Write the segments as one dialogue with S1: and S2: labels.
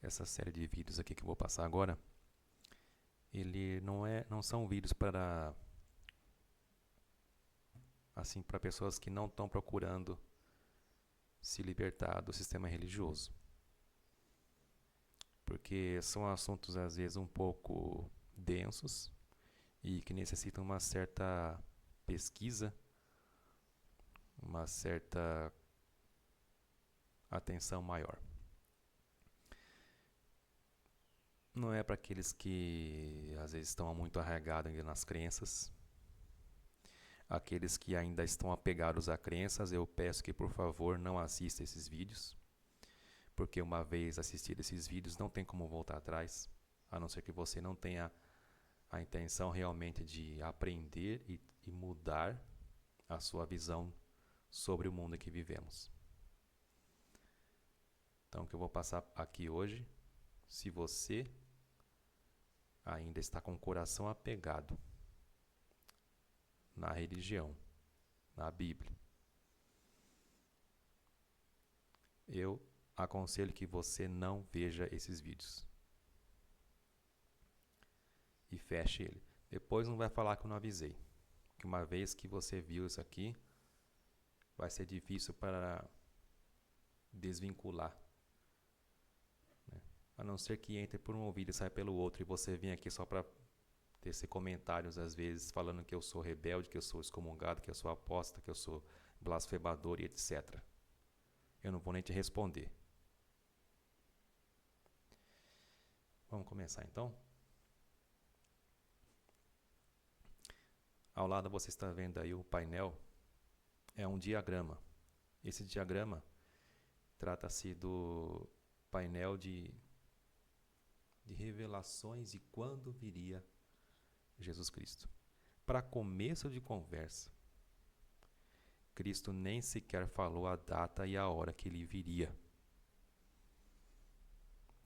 S1: essa série de vídeos aqui que eu vou passar agora, ele não são vídeos para pessoas que não estão procurando se libertar do sistema religioso, porque são assuntos às vezes um pouco densos e que necessitam uma certa pesquisa, uma certa atenção maior. Não é para aqueles que às vezes estão muito arraigados ainda nas crenças. Aqueles que ainda estão apegados a crenças, eu peço que por favor não assista esses vídeos, porque uma vez assistido esses vídeos não tem como voltar atrás, a não ser que você não tenha a intenção realmente de aprender e mudar a sua visão sobre o mundo em que vivemos. Então, o que eu vou passar aqui hoje, se você ainda está com o coração apegado na religião, na Bíblia, eu aconselho que você não veja esses vídeos e feche ele. Depois não vai falar que eu não avisei, que uma vez que você viu isso aqui, vai ser difícil para desvincular, né? A não ser que entre por um ouvido e saia pelo outro, e você vem aqui só para tecer comentários às vezes falando que eu sou rebelde, que eu sou excomungado, que eu sou apóstata, que eu sou blasfemador e etc. Eu não vou nem te responder. Vamos começar então? Ao lado você está vendo aí o painel, é um diagrama. Esse diagrama trata-se do painel de revelações de quando viria Jesus Cristo. Para começo de conversa, Cristo nem sequer falou a data e a hora que ele viria.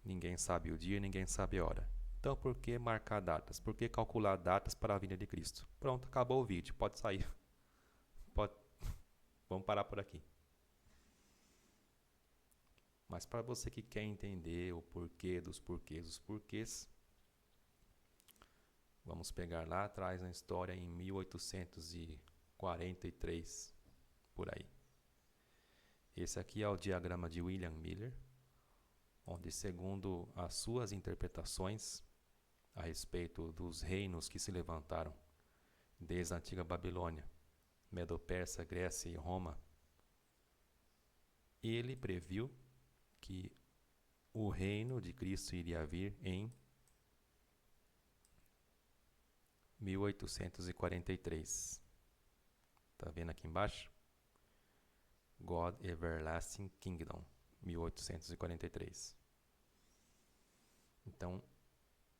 S1: Ninguém sabe o dia, ninguém sabe a hora. Então, por que marcar datas? Por que calcular datas para a vinda de Cristo? Pronto, acabou o vídeo, pode sair. Pode... Vamos parar por aqui. Mas para você que quer entender o porquê dos porquês, vamos pegar lá atrás na história em 1843, por aí. Esse aqui é o diagrama de William Miller, onde, segundo as suas interpretações a respeito dos reinos que se levantaram desde a antiga Babilônia, Medo-Persa, Grécia e Roma, ele previu que o reino de Cristo iria vir em 1843. Está vendo aqui embaixo? God Everlasting Kingdom, 1843. Então,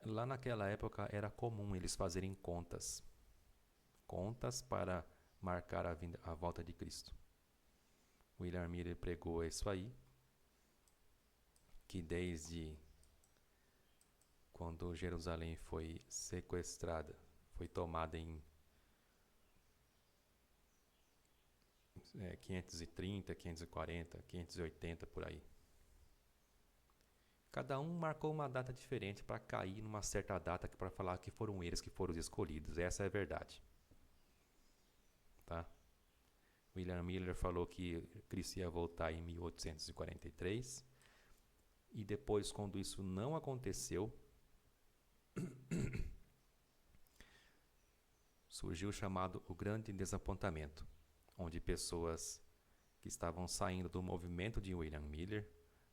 S1: lá naquela época era comum eles fazerem contas para marcar a volta de Cristo. William Miller pregou isso aí, que desde quando Jerusalém foi sequestrada, foi tomada em 530, 540, 580, por aí. Cada um marcou uma data diferente para cair numa certa data para falar que foram eles que foram os escolhidos. Essa é a verdade. Tá? William Miller falou que Cristo ia voltar em 1843. E depois, quando isso não aconteceu, surgiu o chamado o Grande Desapontamento, onde pessoas que estavam saindo do movimento de William Miller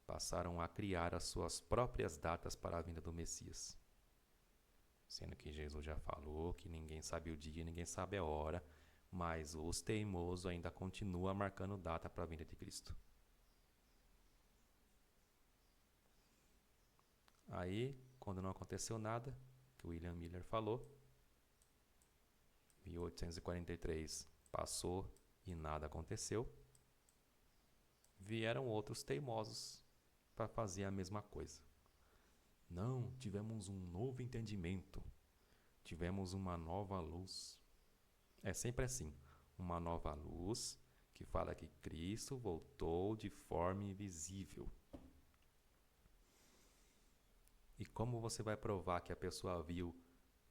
S1: passaram a criar as suas próprias datas para a vinda do Messias. Sendo que Jesus já falou que ninguém sabe o dia, ninguém sabe a hora, mas os teimosos ainda continuam marcando data para a vinda de Cristo. Aí, quando não aconteceu nada, que William Miller falou, 1843 passou e nada aconteceu, vieram outros teimosos para fazer a mesma coisa. Não, tivemos um novo entendimento, tivemos uma nova luz. É sempre assim, uma nova luz que fala que Cristo voltou de forma invisível. E como você vai provar que a pessoa viu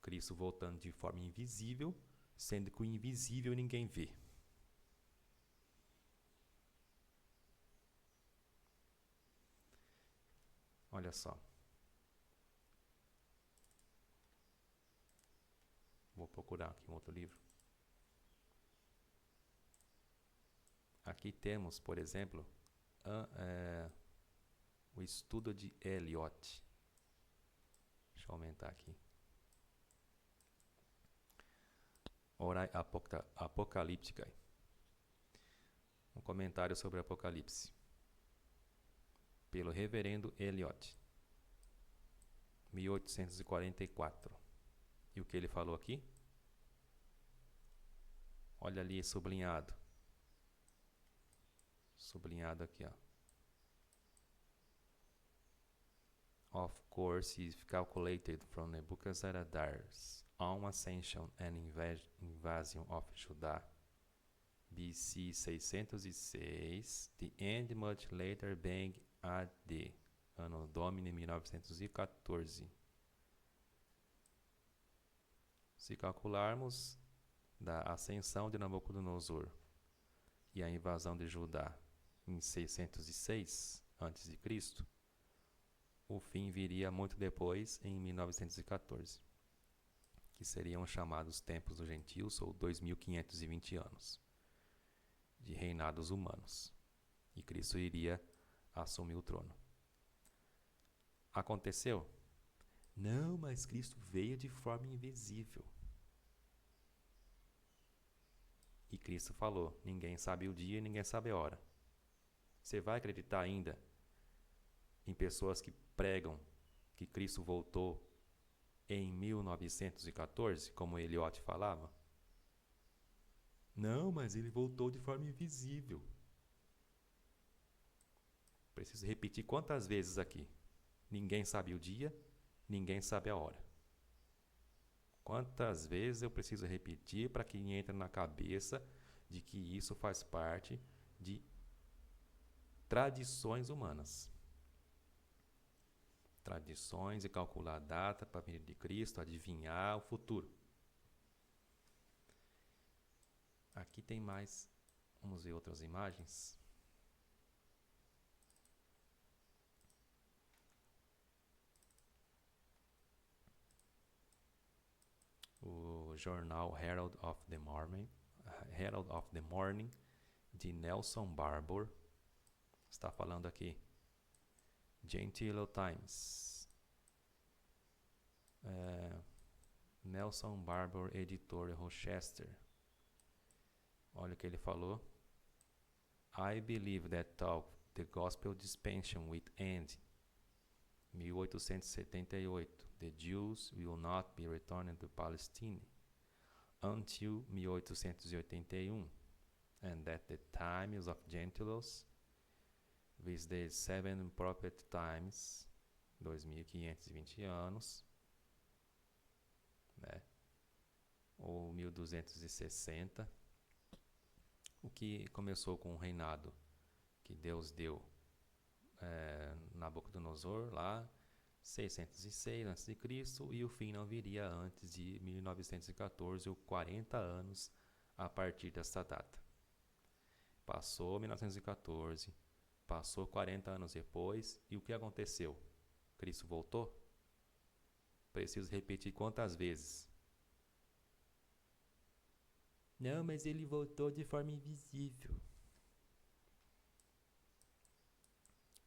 S1: Cristo voltando de forma invisível, sendo que o invisível ninguém vê? Olha só. Vou procurar aqui um outro livro. Aqui temos, por exemplo, o estudo de Eliot. Deixa eu aumentar aqui. Hora apocalíptica. Um comentário sobre o Apocalipse. Pelo reverendo Eliot. 1844. E o que ele falou aqui? Olha ali, sublinhado. Sublinhado aqui, ó. Of course, if calculated from Nebuchadnezzar's own ascension and invasion of Judah, BC 606, the end much later being AD, Anno Domini 1914. Se calcularmos da ascensão de Nabucodonosor e a invasão de Judá em 606 a.C., o fim viria muito depois, em 1914, que seriam os chamados tempos dos gentios, ou 2520 anos de reinados humanos, e Cristo iria assumir o trono. Aconteceu? Não, mas Cristo veio de forma invisível. E Cristo falou: ninguém sabe o dia e ninguém sabe a hora. Você vai acreditar ainda em pessoas que pregam que Cristo voltou em 1914, como Eliot falava? Não, mas ele voltou de forma invisível. Preciso repetir quantas vezes aqui? Ninguém sabe o dia, ninguém sabe a hora. Quantas vezes eu preciso repetir para que entre na cabeça de que isso faz parte de tradições humanas? Tradições e calcular a data para a vinda de Cristo, adivinhar o futuro. Aqui tem mais, vamos ver outras imagens. O jornal Herald of the Morning, de Nelson Barbour, está falando aqui. Gentile Times. Nelson Barbour, editor, Rochester. Olha o que ele falou. I believe that the gospel dispensation will end 1878. The Jews will not be returned to Palestine until 1881, and that the times of Gentiles with the 7 prophet times, 2520 anos, né? Ou 1260, o que começou com um reinado que Deus deu Nabucodonosor lá, 606 a.C., e o fim não viria antes de 1914, ou 40 anos a partir desta data. Passou 1914, passou 40 anos depois, e o que aconteceu? Cristo voltou? Preciso repetir quantas vezes? Não, mas ele voltou de forma invisível.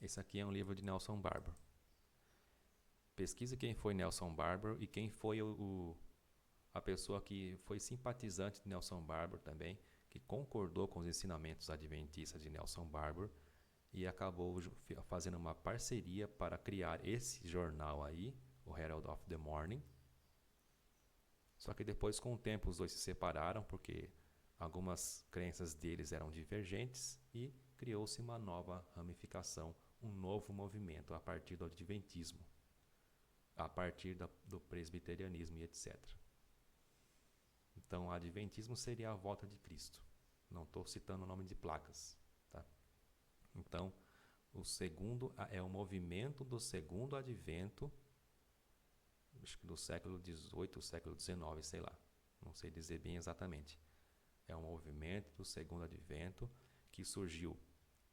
S1: Esse aqui é um livro de Nelson Barbour. Pesquise quem foi Nelson Barbour e quem foi a pessoa que foi simpatizante de Nelson Barbour também, que concordou com os ensinamentos adventistas de Nelson Barbour e acabou fazendo uma parceria para criar esse jornal aí, o Herald of the Morning. Só que depois, com o tempo, os dois se separaram porque algumas crenças deles eram divergentes e criou-se uma nova ramificação, um novo movimento a partir do adventismo, a partir do presbiterianismo e etc. Então, o adventismo seria a volta de Cristo. Não estou citando o nome de placas, tá? Então, o segundo é o movimento do segundo advento acho que do século XVIII, século XIX, sei lá. Não sei dizer bem exatamente. É um movimento do segundo advento que surgiu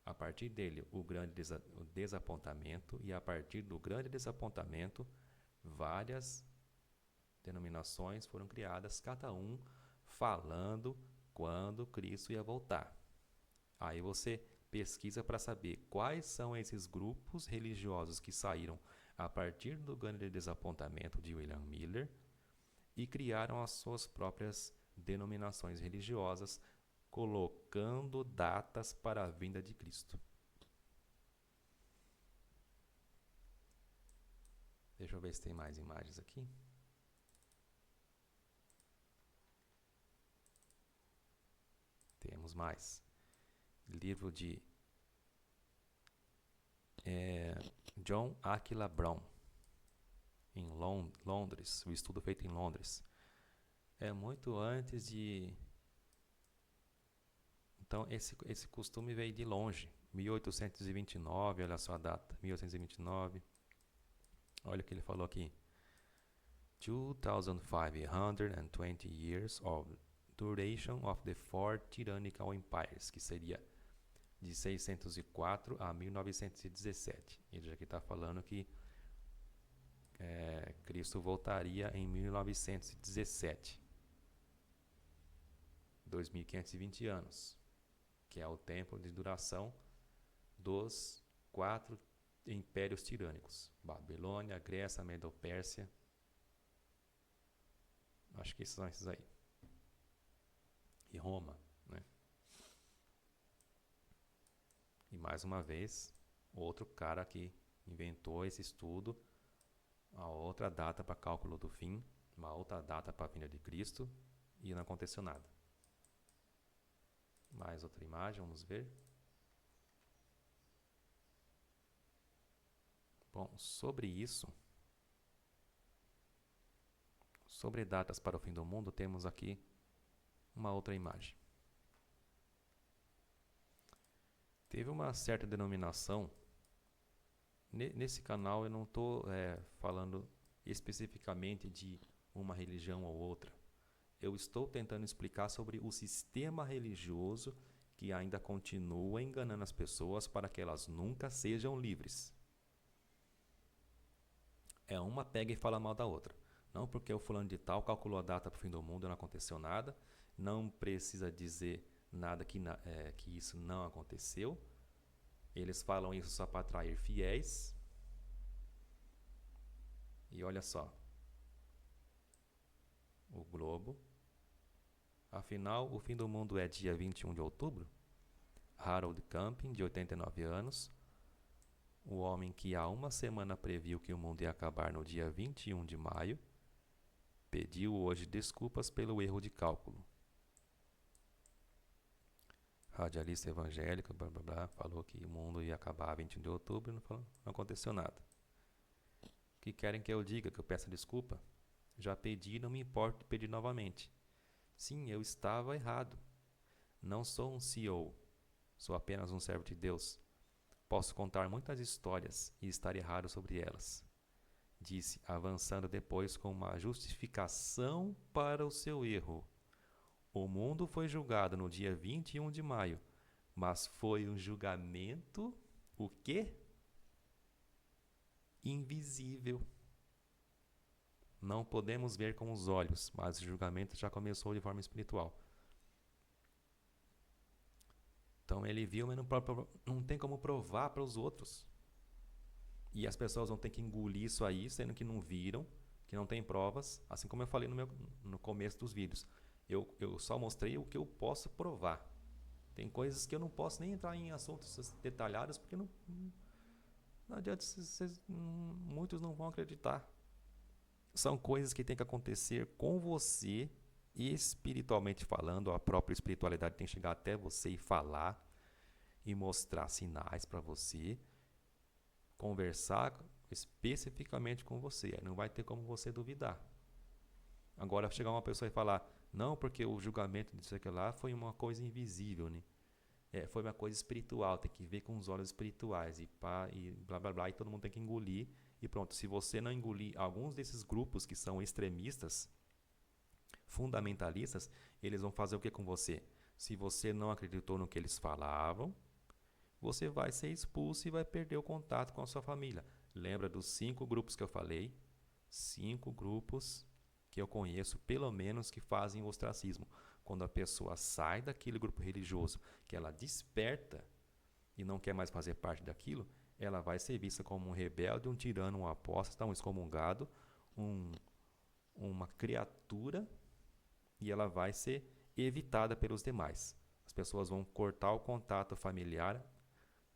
S1: a partir dele o desapontamento, e a partir do grande desapontamento várias denominações foram criadas, cada um falando quando Cristo ia voltar. Aí você pesquisa para saber quais são esses grupos religiosos que saíram a partir do grande desapontamento de William Miller e criaram as suas próprias denominações religiosas, colocando datas para a vinda de Cristo. Deixa eu ver se tem mais imagens aqui. Temos mais. Livro de John Aquila Brown, em Londres, o estudo feito em Londres. É muito antes de... Então, esse costume veio de longe. 1829, olha só a data, 1829. Olha o que ele falou aqui. 2,520 years of duration of the four tyrannical empires, que seria de 604 a 1917. Ele já está falando que Cristo voltaria em 1917. 2.520 anos, que é o tempo de duração dos 4 impérios tirânicos: Babilônia, Grécia, Medo-Pérsia. Acho que são esses aí. E Roma, né? E mais uma vez, outro cara que inventou esse estudo, a outra data para cálculo do fim, uma outra data para a vinda de Cristo, e não aconteceu nada. Mais outra imagem, vamos ver. Bom, sobre isso, sobre datas para o fim do mundo, temos aqui uma outra imagem. Teve uma certa denominação, nesse canal eu não estou falando especificamente de uma religião ou outra. Eu estou tentando explicar sobre o sistema religioso que ainda continua enganando as pessoas para que elas nunca sejam livres. É uma pega e fala mal da outra. Não porque o fulano de tal calculou a data para o fim do mundo e não aconteceu nada. Não precisa dizer nada que isso não aconteceu. Eles falam isso só para atrair fiéis. E olha só. O globo. Afinal, o fim do mundo é dia 21 de outubro. Harold Camping, de 89 anos. O homem que há uma semana previu que o mundo ia acabar no dia 21 de maio, pediu hoje desculpas pelo erro de cálculo. Radialista evangélico, blá, blá, blá, falou que o mundo ia acabar 21 de outubro e não aconteceu nada. O que querem que eu diga? Que eu peça desculpa? Já pedi e não me importo de pedir novamente. Sim, eu estava errado. Não sou um CEO, sou apenas um servo de Deus. Posso contar muitas histórias e estar errado sobre elas, disse, avançando depois com uma justificação para o seu erro. O mundo foi julgado no dia 21 de maio, mas foi um julgamento, o quê? Invisível. Não podemos ver com os olhos, mas o julgamento já começou de forma espiritual. Então ele viu, mas não tem como provar para os outros. E as pessoas vão ter que engolir isso aí, sendo que não viram, que não tem provas, assim como eu falei no começo dos vídeos. Eu só mostrei o que eu posso provar. Tem coisas que eu não posso nem entrar em assuntos detalhados, porque não adianta, muitos não vão acreditar. São coisas que tem que acontecer com você, espiritualmente falando. A própria espiritualidade tem que chegar até você e falar, e mostrar sinais para você, conversar especificamente com você. Aí não vai ter como você duvidar. Agora, chegar uma pessoa e falar, não, porque o julgamento disso aqui lá foi uma coisa invisível, né? Foi uma coisa espiritual, tem que ver com os olhos espirituais, e blá blá blá, e todo mundo tem que engolir e pronto. Se você não engolir alguns desses grupos que são extremistas, fundamentalistas, eles vão fazer o que com você? Se você não acreditou no que eles falavam, você vai ser expulso e vai perder o contato com a sua família. Lembra dos 5 grupos que eu falei? 5 grupos que eu conheço, pelo menos, que fazem o ostracismo. Quando a pessoa sai daquele grupo religioso, que ela desperta e não quer mais fazer parte daquilo, ela vai ser vista como um rebelde, um tirano, um apóstata, um excomungado, uma criatura, e ela vai ser evitada pelos demais. As pessoas vão cortar o contato familiar,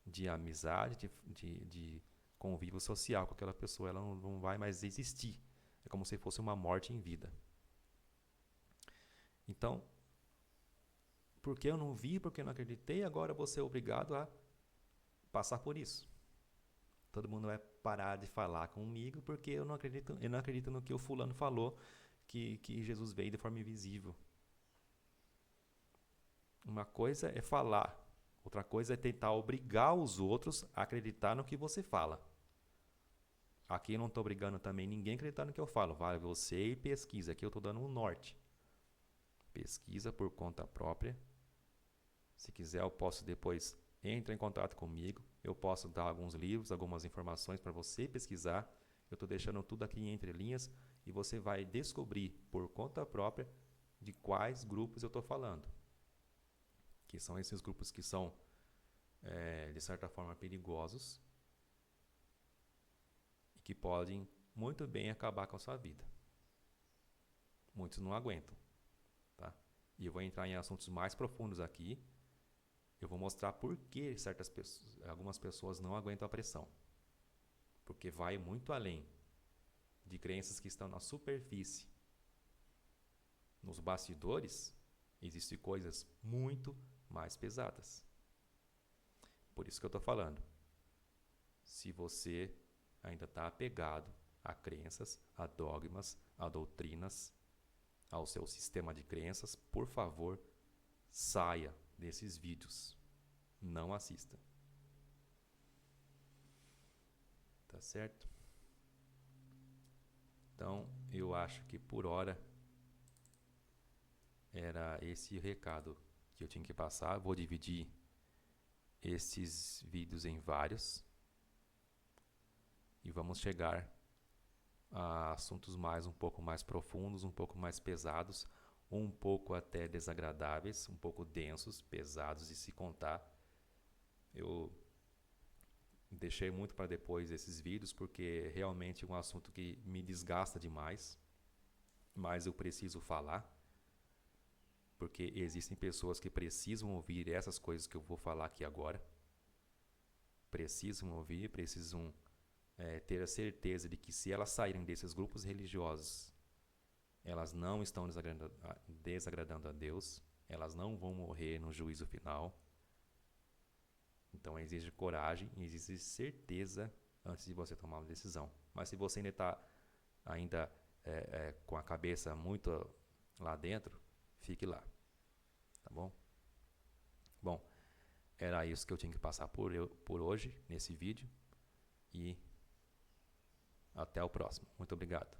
S1: de amizade, de convívio social com aquela pessoa. Ela não vai mais existir. É como se fosse uma morte em vida. Então, porque eu não vi, porque eu não acreditei, agora eu vou ser obrigado a passar por isso. Todo mundo vai parar de falar comigo porque eu não acredito no que o fulano falou, que Jesus veio de forma invisível. Uma coisa é falar, outra coisa é tentar obrigar os outros a acreditar no que você fala. Aqui eu não estou obrigando também ninguém a acreditar no que eu falo. Vai você e pesquisa. Aqui eu estou dando um norte. Pesquisa por conta própria. Se quiser, eu posso depois entrar em contato comigo. Eu posso dar alguns livros, algumas informações para você pesquisar. Eu estou deixando tudo aqui entre linhas e você vai descobrir por conta própria de quais grupos eu estou falando. Que são esses grupos que são, de certa forma, perigosos e que podem muito bem acabar com a sua vida. Muitos não aguentam. Tá? E eu vou entrar em assuntos mais profundos aqui. Eu vou mostrar por que algumas pessoas não aguentam a pressão. Porque vai muito além de crenças que estão na superfície. Nos bastidores, existem coisas muito mais pesadas. Por isso que eu estou falando. Se você ainda está apegado a crenças, a dogmas, a doutrinas, ao seu sistema de crenças, por favor, saia desses vídeos. Não assista. Tá certo? Então, eu acho que por hora era esse o recado que eu tinha que passar. Vou dividir esses vídeos em vários e vamos chegar a assuntos um pouco mais profundos, um pouco mais pesados, um pouco até desagradáveis, um pouco densos, pesados de se contar. Eu deixei muito para depois esses vídeos porque realmente é um assunto que me desgasta demais, mas eu preciso falar, porque existem pessoas que precisam ouvir essas coisas que eu vou falar aqui agora. Precisam ouvir, precisam ter a certeza de que se elas saírem desses grupos religiosos, elas não estão desagradando a Deus, elas não vão morrer no juízo final. Então exige coragem e exige certeza antes de você tomar uma decisão. Mas se você ainda está com a cabeça muito lá dentro, fique lá. Tá bom? Bom, era isso que eu tinha que passar por hoje, nesse vídeo. E até o próximo. Muito obrigado.